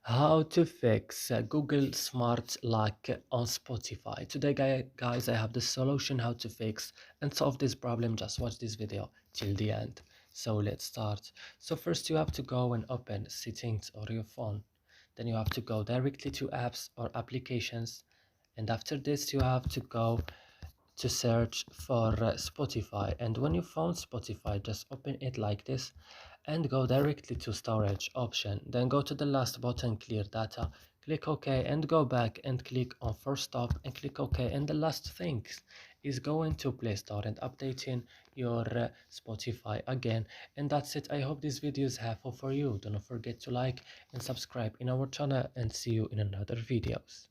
How to fix Google Smart Lock on Spotify. Today, guys, I have the solution how to fix and solve this problem. Just watch this video till the end. So let's start. So first you have to go and open settings on your phone. Then you have to go directly to apps or applications. And after this, you have to go to search for Spotify, and when you found Spotify, just open it like this and go directly to storage option, then go to the last button, clear data, click OK and go back and click on first stop and click OK. And the last thing is going to Play Store and updating your Spotify again. And that's it. I hope this video is helpful for you. Do not forget to like and subscribe in our channel, and see you in another videos.